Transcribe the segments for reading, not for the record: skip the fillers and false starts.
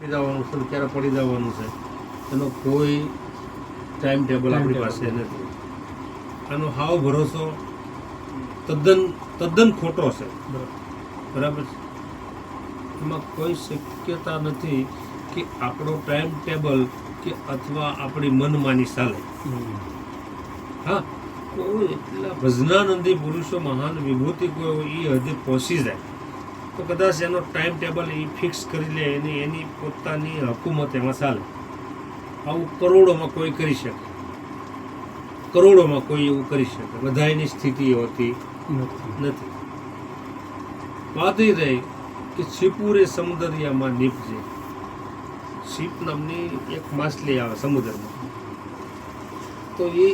જવાનું છે ક્યારે પડી જવાનું છે એનો કોઈ ટાઈમ ટેબલ આપણી પાસે નથી. આનો હાવ ભરોસો તદ્દન ખોટો છે. બરાબર છે. એમાં કોઈ શક્યતા નથી કે આપણો ટાઈમ ટેબલ કે અથવા આપણી મનમાની ચાલે. હા, કોઈ એટલા ભજનાનંદી પુરુષો મહાન વિભૂતિ કોઈ એ હદે પહોંચી જાય તો કદાચ એનો ટાઈમ ટેબલ એ ફિક્સ કરી લે, એની પોતાની હકુમત એમાં ચાલે. આવું કરોડોમાં કોઈ કરી શકે, કરોડોમાં કોઈ એવું કરી શકે. બધાની સ્થિતિ હોતી નથી. વાત એ રહી કે છીપુરે સમુદરિયામાં નીપજે. શીપ નામની એક માછલી આવે સમુદ્રમાં, તો એ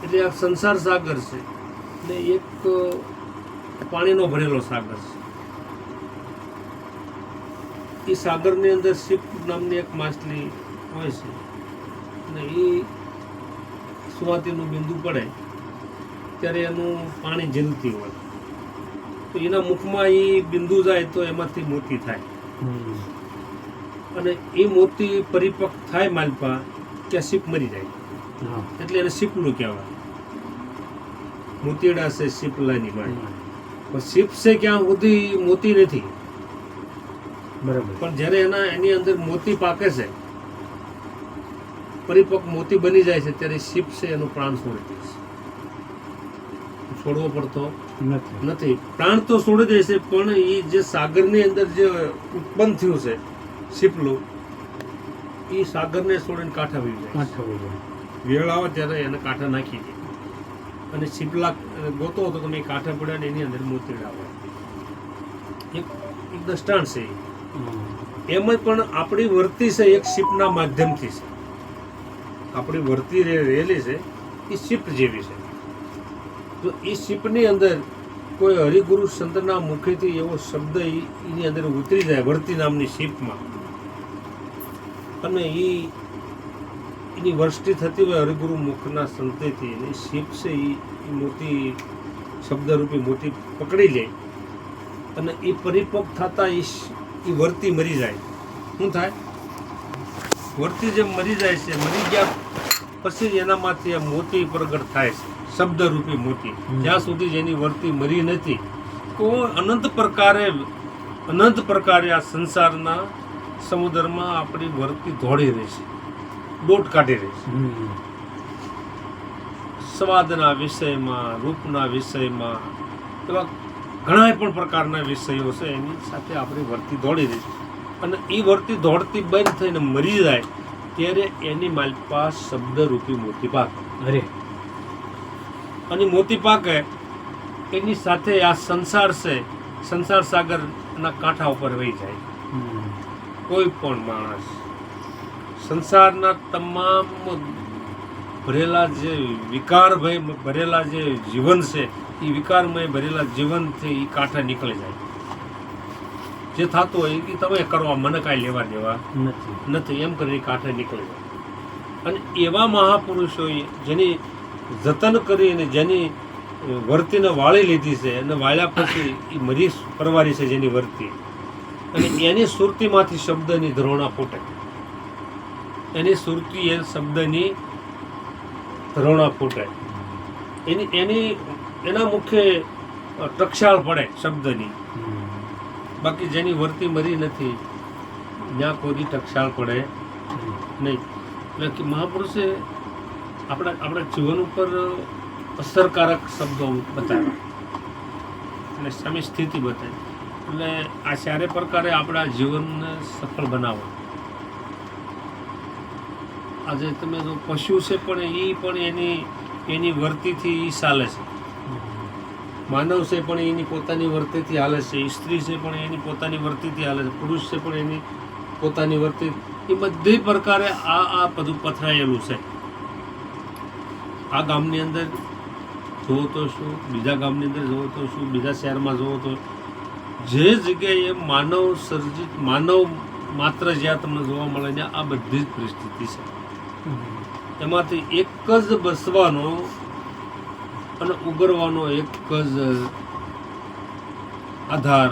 એટલે આ સંસાર સાગર છે ને એક પાણીનો ભરેલો સાગર છે. એ સાગરની અંદર શીપ નામની એક માછલી હોય છે અને એ સુવાતીનું બિંદુ પડે ત્યારે એનું પાણી ઝીલતી હોય, તો એના મુખમાં એ બિંદુ જાય તો એમાંથી મોતી થાય અને એ મોતી પરિપક્વ થાય માલપા ત્યાં શીપ મરી જાય. એટલે એને શીપલું કહેવાય. મોતીડા છે શીપલાની માય. શીપ છે ક્યાં સુધી મોતી નથી. બરાબર. પણ જ્યારે એની અંદર મોતી પાકે છે, પરિપક્વ મોતી બની જાય છે, ત્યારે શીપ છે એનું પ્રાણ છોડી દે છે. છોડવો પડતો નથી. પ્રાણ તો છોડી દે છે, પણ એ જે સાગરની અંદર જે ઉત્પન્ન થયું છે શીપલું, એ સાગરને છોડીને કાંઠા વહી જાય. વેળ આવે ત્યારે એને કાંઠા નાખી દે અને શીપલા ગોતો હતો તમે કાંઠા પડ્યા ને એની અંદર મોતીડા હોય. એક દ્રષ્ટાંત છે. એમાં પણ આપણી વર્તી છે એક શીપના માધ્યમથી છે. આપણી વર્તી રહેલી છે એ શીપ જેવી છે. જો એ શીપની અંદર કોઈ હરિગુરુ સંતના મુખેથી એવો શબ્દ એની અંદર ઉતરી જાય વર્તી નામની શીપમાં, અને એની વૃષ્ટિ થતી હોય હરિગુરુ મુખના સંતેથી, એ શીપ છે એ મોતી શબ્દરૂપી મોતી પકડી લે અને એ પરિપક્વ થતા એ વર્તી મરી જાય. શું થાય? વર્તી જેમ મરી જાય છે, મરી ગયા પછી એનામાંથી આ મોતી પ્રગટ થાય છે, શબ્દરૂપી મોતી. જ્યાં સુધી જેની વર્તી મરી નથી, તો અનંત પ્રકારે આ સંસારના સમુદ્રમાં આપણી વર્તી દોડી રહી છે, દોટ કાઢી રહી છે. સ્વાદના વિષયમાં, રૂપના વિષયમાં, એવા ઘણા પણ પ્રકારના વિષયો છે એની સાથે આપણી વર્તી દોડી રહી છે. અને એ વર્તી દોડતી બંધ થઈને મરી જાય ત્યારે એની માલપા શબ્દરૂપી મોતી પાકે. અને મોતી પાકે એની સાથે આ સંસાર છે, સંસાર સાગરના કાંઠા ઉપર વહી જાય. કોઈ પણ માણસ સંસારના તમામ ભરેલા જે વિકારમય ભરેલા જે જીવન છે, એ વિકારમય ભરેલા જીવનથી એ કાંઠા નીકળી જાય. જે થતું હોય એ તમે કરવા, મને કાંઈ લેવા દેવા નથી, એમ કરીને કાંઠે નીકળી જાય. અને એવા મહાપુરુષોએ જેની જતન કરીને જેની વર્તીને વાળી લીધી છે અને વાળ્યા પછી એ મરી પરવારી છે જેની વર્તી, અને એની સુરતીમાંથી શબ્દની ધરોણા ફૂટે. એની સુરતી એ શબ્દની ધરોણા ફૂટે. એના મુખે ટકશાળ પડે શબ્દની. બાકી જેની વર્તી મરી નથી ત્યાં કોઈ ટકશાળ પડે નહીં. એટલે કે મહાપુરુષે આપણા જીવન ઉપર અસરકારક શબ્દો બતાવ્યા અને સામી સ્થિતિ બતાવી. એટલે આ ચારે પ્રકારે આપણા જીવનને સફળ બનાવો. આજે તમે જો પશુ છે પણ એ પણ એની વર્તીથી એ ચાલે છે. માનવ છે પણ એની પોતાની વર્તીથી હાલે છે. સ્ત્રી છે પણ એની પોતાની વર્તીથી હાલે છે. પુરુષ છે પણ એની પોતાની વર્તી. એ બધી પ્રકારે આ બધું પથરાયેલું છે. આ ગામની અંદર જુઓ તો શું, બીજા ગામની અંદર જુઓ તો શું, બીજા શહેરમાં જુઓ તો જે જગ્યાએ માનવ સર્જિત માનવ માત્ર જ્યાં તમને જોવા મળે છે આ બધી જ પરિસ્થિતિ છે. એમાંથી એક જ બસવાનો અને ઉગરવાનો એક જ આધાર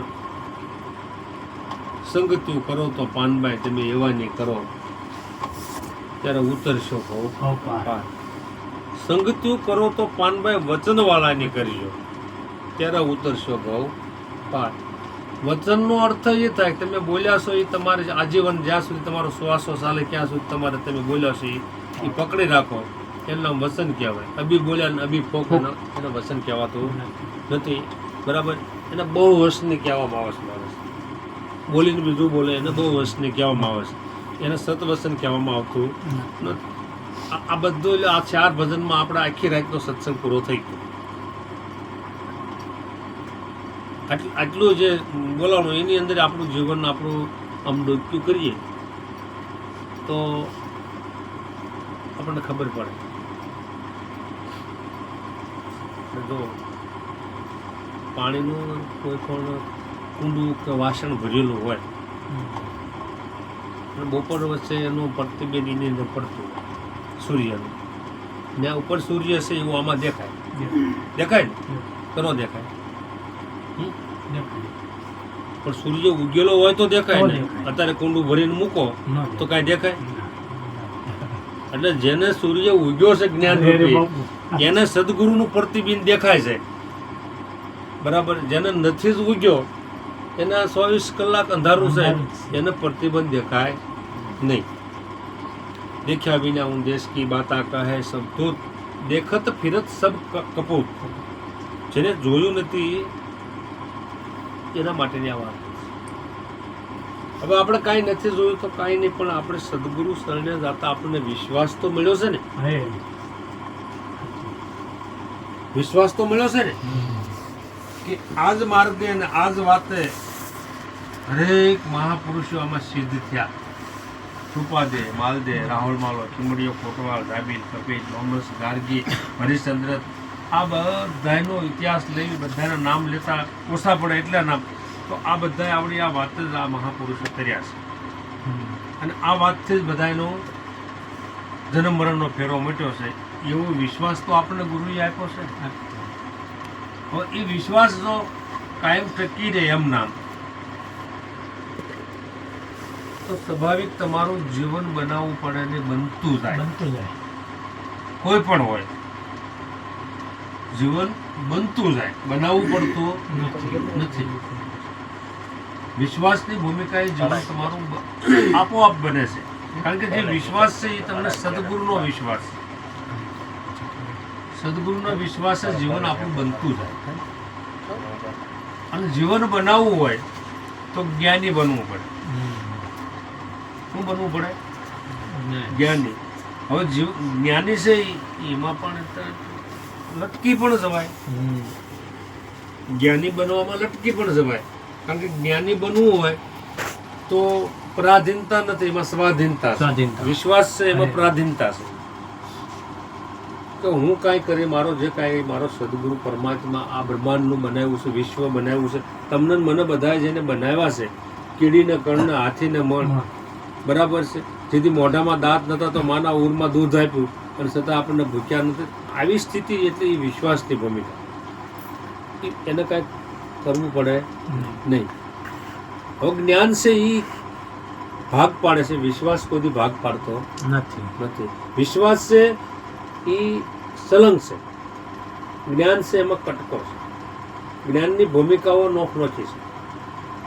સંગત્યું કરો તો પાનબાઈ તમે એવાની કરો ત્યારે ઉતરશો કહું પાર. સંગત્યું કરો તો પાનબાઈ વચનવાળાની કરજો ત્યારે ઉતરશો કહું પાર. વચનનો અર્થ એ થાય કે તમે બોલ્યા છો એ તમારે આજીવન જ્યાં સુધી તમારો શ્વાસો ચાલે ત્યાં સુધી તમારે તમે બોલ્યા છો એ પકડી રાખો, એનું નામ વચન કહેવાય. અભી બોલ્યા ને અભી ફોક એને વચન કહેવાતું નથી. બરાબર, એને બહુ વર્ષની કહેવામાં આવે છે. માણસ બોલીને બીજું બોલે એને બહુ વર્ષની કહેવામાં આવે છે, એને સતવચન કહેવામાં આવતું નથી. આ બધું એટલે આ 4 ભજનમાં આપણે આખી રાતનો સત્સંગ પૂરો થઈ ગયો. આટલું જે બોલાવવાનું એની અંદર આપણું જીવન આપણું આમ ડોક્યું કરીએ તો આપણને ખબર પડે. જો પાણીનું કોઈ પણ કુંડું કે વાસણ ભરેલું હોય અને બપોર વચ્ચે એનું પ્રતિબિંબ એની અંદર પડતું હોય સૂર્યનું, ત્યાં ઉપર સૂર્ય છે એવું આમાં દેખાય. દેખાય ને? કરો દેખાય. પણ સૂર્ય ઉગેલો હોય તો દેખાય ને. અત્યારે કુંડું ભરીને મૂકો તો કાંઈ દેખાય? એટલે જેને સૂર્ય ઉગ્યો છે જ્ઞાન રૂપી એને સદગુરુનું પ્રતિબિંબ દેખાય છે. બરાબર, જેને નથી જ ઉગ્યો એના 24 કલાક અંધારું છે એને પ્રતિબંધ દેખાય નહીં. દેખ્યા વિના હું દેશ કી બાતા કહે સબ ધૂત, દેખત ફિરત સબ કપૂત. જેને જોયું નથી એના માટેની આ વાત. હવે આપણે કાંઈ નથી જોયું તો કાંઈ નહીં, પણ આપણે સદગુરુ શરણે જતા આપણને વિશ્વાસ તો મળ્યો છે ને. વિશ્વાસ તો મળ્યો છે ને કે આ જ માર્ગે અને આ જ વાતે હરેક મહાપુરુષો આમાં સિદ્ધ થયા. છુપાદે, માલદે, રાહુલ માલો, ચુમડીઓ, કોટવાલ, રાબીલ, કપિલ, મોહમ્મદ ગાર્ગી, હરિશ્ચંદ્ર, આ બધાનો ઇતિહાસ લઈ બધાના નામ લેતા ઓછા પડે એટલા નામ. તો આ બધા આવડી આ વાત જ આ મહાપુરુષો કર્યા છે અને આ વાતથી જ બધાનો જન્મ મરણનો ફેરો મટ્યો છે. એવો વિશ્વાસ તો આપણને ગુરુએ આપ્યો છે. હવે એ વિશ્વાસ જો કાયમ ટકી રહે એમ નામ તો સ્વાભાવિક તમારું જીવન બનાવવું પડે ને બનતું જાય. કોઈ પણ હોય જીવન બનતું જાય, બનાવવું પડતું નથી. વિશ્વાસની ભૂમિકા એ જીવન તમારું આપોઆપ બને છે. કારણ કે જે વિશ્વાસ છે એ તમને સદગુરુનો વિશ્વાસ છે. સદગુરુનો વિશ્વાસ જ જીવન આપણું બનતું જાય. અને જીવન બનાવવું હોય તો જ્ઞાની બનવું પડે. શું બનવું પડે? જ્ઞાની. હવે જ્ઞાની છે એમાં પણ લટકી પણ જવાય. જ્ઞાની બનવામાં લટકી પણ જવાય. કારણ કે જ્ઞાની બનવું હોય તો પરાધીનતા નથી, એમાં સ્વાધીનતા છે. વિશ્વાસ છે એમાં પરાધીનતા છે કે હું કાંઈ કરી મારો જે કાંઈ મારો સદગુરુ પરમાત્મા આ બ્રહ્માંડનું બનાવ્યું છે, વિશ્વ બનાવ્યું છે, તમને મને બધાએ જેને બનાવ્યા છે, કીડીને કણને હાથીને મણ, બરાબર છે, જેથી મોઢામાં દાંત નતા તો માના ઉરમાં દૂધ આપ્યું અને છતાં આપણને ભૂખ્યા નથી. આવી સ્થિતિ એટલે એ વિશ્વાસની ભૂમિકા. એને કાંઈક કરવું પડે નહીં. હવે જ્ઞાન છે એ ભાગ પાડે છે, વિશ્વાસ કોઈ ભાગ પાડતો નથી. વિશ્વાસ છે એ સલંગ છે, જ્ઞાન છે એમાં કટકો છે. જ્ઞાનની ભૂમિકાઓ નોખનોખી છે,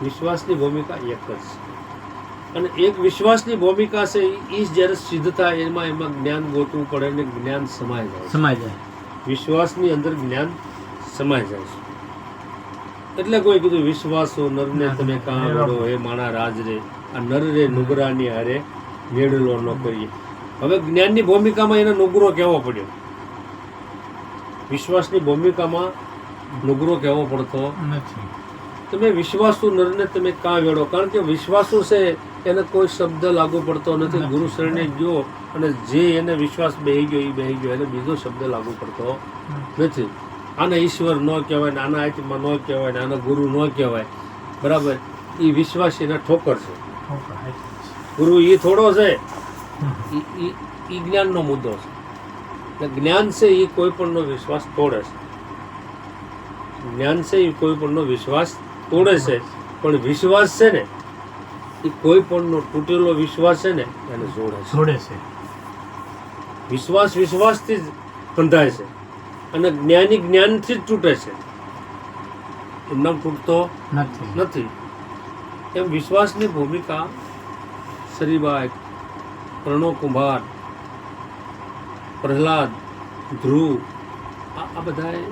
વિશ્વાસની ભૂમિકા એક જ છે. અને એક વિશ્વાસની ભૂમિકા છે એ જ્યારે સિદ્ધ થાય એમાં જ્ઞાન ગોતવું પડે ને જ્ઞાન સમાય જાય. વિશ્વાસની અંદર જ્ઞાન સમાય જાય છે. એટલે કોઈ કીધું વિશ્વાસો નરને તમે કાં વડો હે માણા રાજ રે, આ નર રે નુગરાની હારે મેળલો ન કરીએ. હવે જ્ઞાનની ભૂમિકામાં એને નુગરો કહેવો પડ્યો, વિશ્વાસની ભૂમિકામાં નુગરો કહેવો પડતો નથી. તમે વિશ્વાસુ નરને તમે કાં વેડો, કારણ કે વિશ્વાસુ છે એને કોઈ શબ્દ લાગુ પડતો નથી. ગુરુ શરણે ગયો અને જે એને વિશ્વાસ બેહી ગયો એને બીજો શબ્દ લાગુ પડતો નથી. આને ઈશ્વર ન કહેવાય ને આના આત્મા ન કહેવાય ને આના ગુરુ ન કહેવાય. બરાબર, એ વિશ્વાસ એના ઠોકર છે. ગુરુ એ થોડો છે, એ જ્ઞાનનો મુદ્દો છે. જ્ઞાન છે એ કોઈ પણનો વિશ્વાસ તોડે છે. જ્ઞાન છે એ કોઈ પણનો વિશ્વાસ તોડે છે. પણ વિશ્વાસ છે ને એ કોઈ પણનો તૂટેલો વિશ્વાસ છે ને એને જોડે છે. જોડે છે. વિશ્વાસથી જ બંધાય છે અને જ્ઞાની જ્ઞાનથી જ તૂટે છે, એમનામ તૂટતો નથી. એમ વિશ્વાસની ભૂમિકા સરીબાઈ, પ્રણવ કુંભાર, પ્રહલાદ, ધ્રુવ આ બધાએ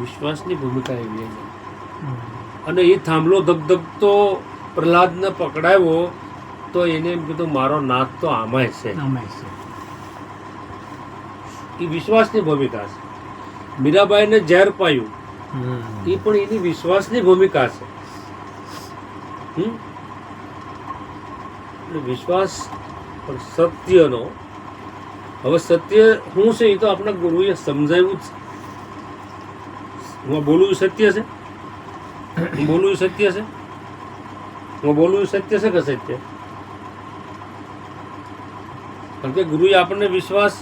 વિશ્વાસની ભૂમિકા એવી છે. અને એ થાંભલો ધગધગતો પ્રહલાદને પકડાવ્યો તો એને એમ કીધું મારો નાથ તો આમાંય છે. એ વિશ્વાસની ભૂમિકા છે. મીરાબાઈને ઝેર પાયું એ પણ એની વિશ્વાસની ભૂમિકા છે. એટલે વિશ્વાસ પણ સત્યનો. હવે સત્ય શું છે એ તો આપણા ગુરુએ સમજાવ્યું જ છે. હું બોલું એ સત્ય છે, હું બોલું એ સત્ય છે, હું બોલું એ સત્ય છે કે સત્ય? કારણ કે ગુરુએ આપણને વિશ્વાસ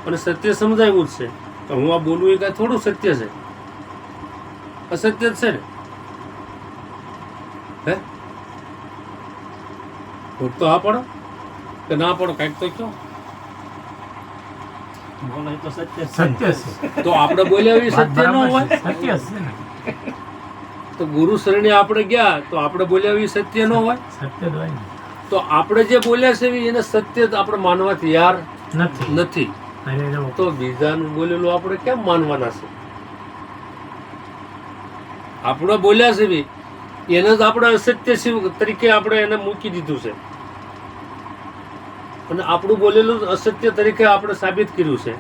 અને સત્ય સમજાવ્યું જ છે. તો હું આ બોલું એ કાંઈ થોડું સત્ય છે, અસત્ય જ છે ને. હે ખોટ તો હા પડો કે ના પડો, કાંઈક તો કહો. બોલાય તો સત્ય છે. તો આપણે બોલ્યા એવી સત્ય ન હોય. સત્ય છે ને. તો ગુરુ શરણે આપણે ગયા તો આપણે બોલ્યા એવી સત્ય ન હોય. સત્ય જ હોય ને. તો આપણે જે બોલ્યા છે એને સત્ય આપણે માનવા તૈયાર નથી. અરે જો તો બીજાનું બોલેલું આપણે કેમ માનવાના છે? આપણે બોલ્યા છે એને જ આપણે અસત્ય શિવ તરીકે આપણે એને મૂકી દીધું છે અને આપણું બોલેલું અસત્ય તરીકે આપણે સાબિત કર્યું છે.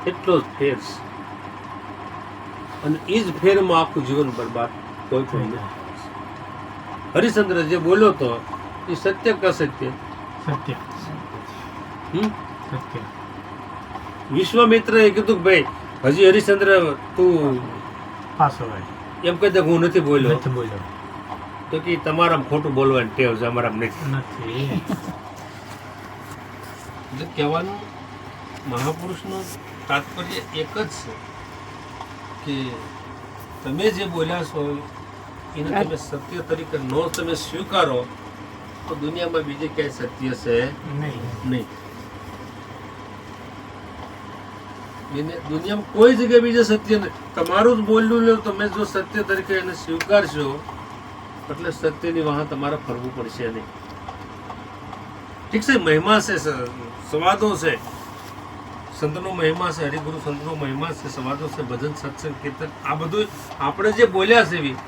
એટલો જ ફેર છે. અને એ જ ફેરમાં આખું જીવન બરબાદ કોઈ પણ નહીં. હરિશ્ચંદ્ર જે બોલ્યો તો એ સત્ય કે અસત્ય? સત્ય. સત્ય. વિશ્વામિત્રએ કીધું કે ભાઈ હજી હરિશ્ચંદ્ર તું પાછો હોય એમ કહી દે હું નથી બોલ્યો. નથી બોલ્યો. તો કે તમારામાં ખોટું બોલવાની ટેવ છે, અમારામાં નથી. એટલે કહેવાનું મહાપુરુષનો તાત્પર્ય એક જ છે કે તમે જે બોલ્યા છો એને તમે સત્ય તરીકે ન તમે સ્વીકારો તો દુનિયામાં બીજે ક્યાંય સત્ય છે નહીં. દુનિયામાં કોઈ જગ્યાએ બીજે સત્ય નહીં. તમારું જ બોલ્યું લો તમે જો સત્ય તરીકે એને સ્વીકારશો એટલે સત્યની વાહ તમારે ફરવું પડશે નહીં. ઠીક છે, મહિમા છે, સંવાદો છે, સંતનો મહિમા છે, હરિગુરુ સંતનો મહિમા છે, સંવાદો છે, ભજન, સત્સંગ, કીર્તન, આ બધું આપણે જે બોલ્યા છે